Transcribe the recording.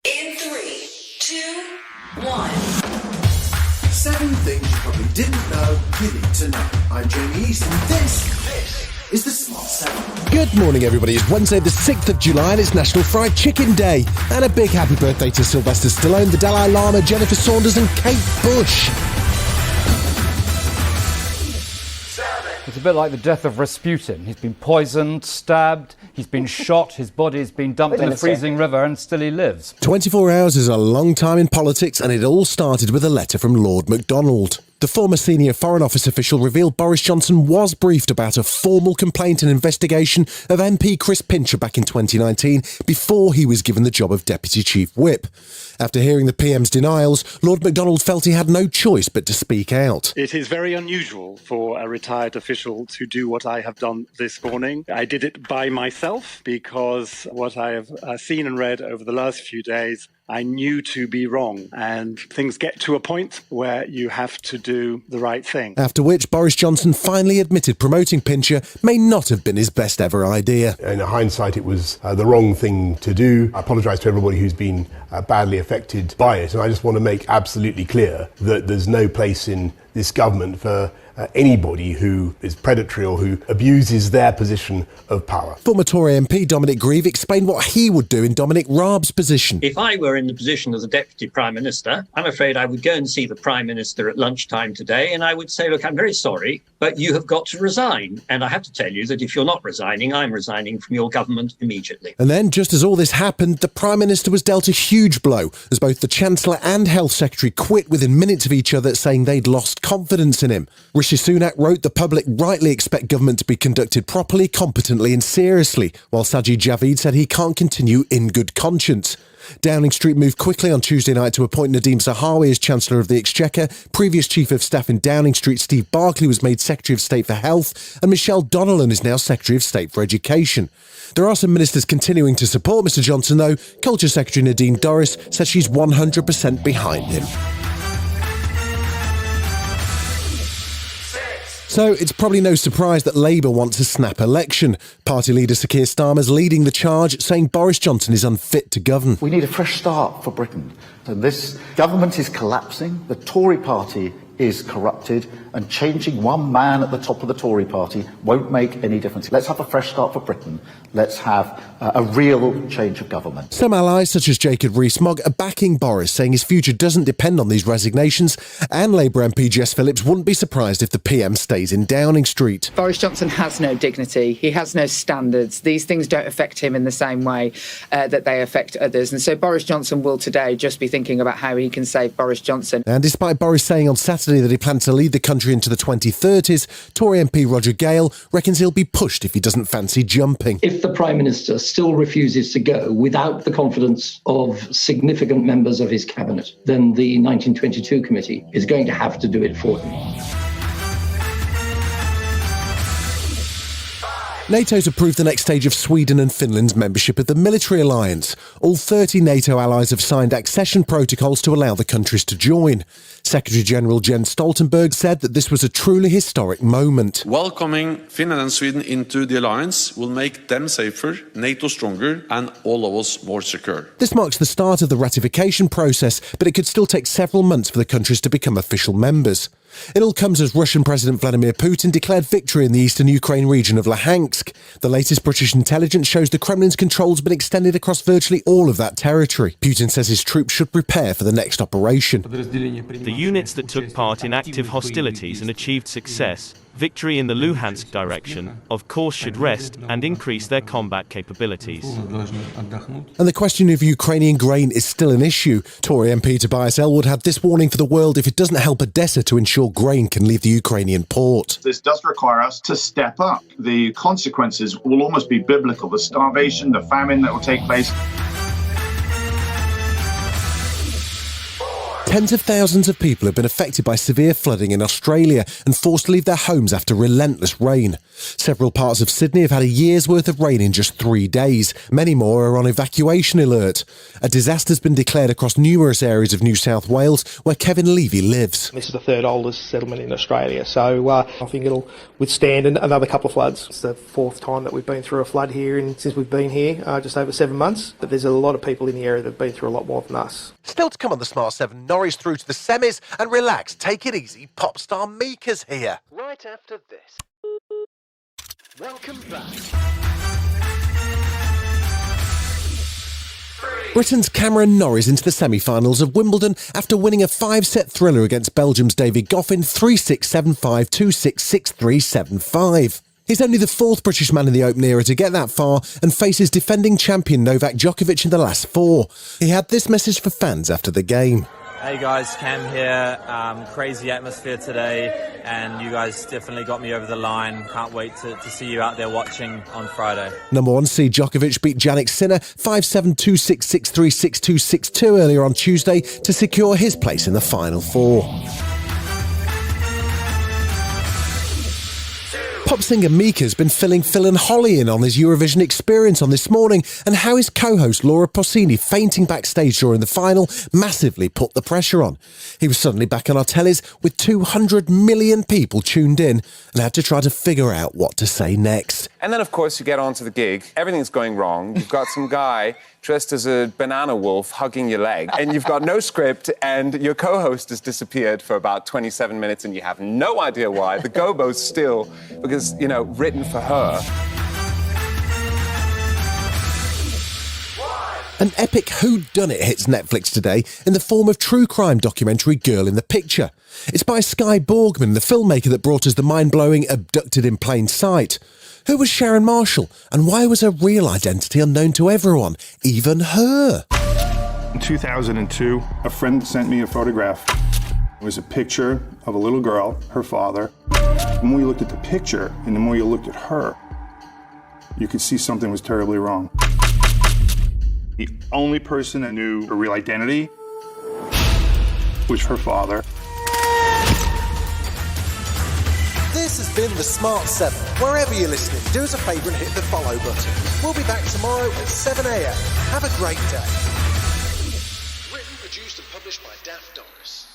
In 3, 2, 1. 7 things you probably didn't know you need to know. I'm Jamie East, and this is the Smart 7. Good morning, everybody. It's Wednesday, the 6th of July, and it's National Fried Chicken Day. And a big happy birthday to Sylvester Stallone, the Dalai Lama, Jennifer Saunders, and Kate Bush. It's a bit like the death of Rasputin. He's been poisoned, stabbed, he's been shot, his body's been dumped in a freezing river, and still he lives. 24 hours is a long time in politics, and it all started with a letter from Lord MacDonald. The former senior Foreign Office official revealed Boris Johnson was briefed about a formal complaint and investigation of MP Chris Pincher back in 2019 before he was given the job of Deputy Chief Whip. After hearing the PM's denials, Lord MacDonald felt he had no choice but to speak out. It is very unusual for a retired official to do what I have done this morning. I did it by myself because what I have seen and read over the last few days I knew to be wrong, and things get to a point where you have to do the right thing. After which, Boris Johnson finally admitted promoting Pincher may not have been his best ever idea. In hindsight, it was the wrong thing to do. I apologise to everybody who's been badly affected by it, and I just want to make absolutely clear that there's no place in this government for anybody who is predatory or who abuses their position of power. Former Tory MP Dominic Grieve explained what he would do in Dominic Raab's position. If I were in the position of the Deputy Prime Minister, I'm afraid I would go and see the Prime Minister at lunchtime today and I would say, look, I'm very sorry, but you have got to resign. And I have to tell you that if you're not resigning, I'm resigning from your government immediately. And then, just as all this happened, the Prime Minister was dealt a huge blow as both the Chancellor and Health Secretary quit within minutes of each other, saying they'd lost confidence in him. Rishi Sunak wrote the public rightly expect government to be conducted properly, competently and seriously, while Sunak and Javid said he can't continue in good conscience. Downing Street moved quickly on Tuesday night to appoint Nadhim Zahawi as Chancellor of the Exchequer. Previous Chief of Staff in Downing Street, Steve Barclay, was made Secretary of State for Health, and Michelle Donnellan is now Secretary of State for Education. There are some ministers continuing to support Mr Johnson, though. Culture Secretary Nadine Dorries says she's 100% behind him. So it's probably no surprise that Labour wants a snap election. Party leader Sir Keir Starmer's leading the charge, saying Boris Johnson is unfit to govern. We need a fresh start for Britain. So this government is collapsing, the Tory Party is corrupted, and changing one man at the top of the Tory Party won't make any difference. Let's have a fresh start for Britain. Let's have a real change of government. Some allies, such as Jacob Rees-Mogg, are backing Boris, saying his future doesn't depend on these resignations, and Labour MP Jess Phillips wouldn't be surprised if the PM stays in Downing Street. Boris Johnson has no dignity. He has no standards. These things don't affect him in the same way that they affect others. And so Boris Johnson will today just be thinking about how he can save Boris Johnson. And despite Boris saying on Saturday that he plans to lead the country into the 2030s, Tory MP Roger Gale reckons he'll be pushed if he doesn't fancy jumping. If the Prime Minister still refuses to go without the confidence of significant members of his cabinet, then the 1922 committee is going to have to do it for him. NATO's approved the next stage of Sweden and Finland's membership of the military alliance. All 30 NATO allies have signed accession protocols to allow the countries to join. Secretary-General Jens Stoltenberg said that this was a truly historic moment. Welcoming Finland and Sweden into the alliance will make them safer, NATO stronger, and all of us more secure. This marks the start of the ratification process, but it could still take several months for the countries to become official members. It all comes as Russian President Vladimir Putin declared victory in the eastern Ukraine region of Luhansk. The latest British intelligence shows the Kremlin's control's been extended across virtually all of that territory. Putin says his troops should prepare for the next operation. The units that took part in active hostilities and achieved success, victory in the Luhansk direction, of course should rest and increase their combat capabilities. And the question of Ukrainian grain is still an issue. Tory MP Tobias Ellwood had this warning for the world if it doesn't help Odessa to ensure grain can leave the Ukrainian port. This does require us to step up. The consequences will almost be biblical. The starvation, the famine that will take place. Tens of thousands of people have been affected by severe flooding in Australia and forced to leave their homes after relentless rain. Several parts of Sydney have had a year's worth of rain in just 3 days. Many more are on evacuation alert. A disaster has been declared across numerous areas of New South Wales, where Kevin Levy lives. This is the third oldest settlement in Australia, so I think it'll withstand another couple of floods. It's the fourth time that we've been through a flood here since we've been here, just over 7 months. But there's a lot of people in the area that have been through a lot more than us. Still to come on the Smart 7, Norris through to the semis, and relax, take it easy, pop star Mika's here. Right after this. Welcome back. Britain's Cameron Norris into the semi-finals of Wimbledon after winning a 5-set thriller against Belgium's David Goffin 3-6, 7-5, 2-6, 6-3, 7-5. He's only the fourth British man in the Open era to get that far and faces defending champion Novak Djokovic in the last four. He had this message for fans after the game. Hey guys, Cam here. Crazy atmosphere today, and you guys definitely got me over the line. Can't wait to see you out there watching on Friday. Number one seed Djokovic beat Jannik Sinner 5-7, 2-6, 6-3, 6-2, 6-2 earlier on Tuesday to secure his place in the final four. Pop singer Mika's been filling Phil and Holly in on his Eurovision experience on This Morning and how his co-host Laura Pausini fainting backstage during the final massively put the pressure on. He was suddenly back on our tellies with 200 million people tuned in and had to try to figure out what to say next. And then, of course, you get onto the gig. Everything's going wrong. You've got some guy dressed as a banana wolf hugging your leg, and you've got no script, and your co-host has disappeared for about 27 minutes, and you have no idea why. The gobo's still, because, you know, written for her. An epic whodunit hits Netflix today in the form of true crime documentary Girl in the Picture. It's by Skye Borgman, the filmmaker that brought us the mind-blowing Abducted in Plain Sight. Who was Sharon Marshall, and why was her real identity unknown to everyone, even her? In 2002, a friend sent me a photograph. It was a picture of a little girl, her father. The more you looked at the picture and the more you looked at her, you could see something was terribly wrong. The only person that knew her real identity was her father. This has been the Smart 7. Wherever you're listening, do us a favour and hit the follow button. We'll be back tomorrow at 7 a.m. Have a great day. Written, produced and published by Daft Doris.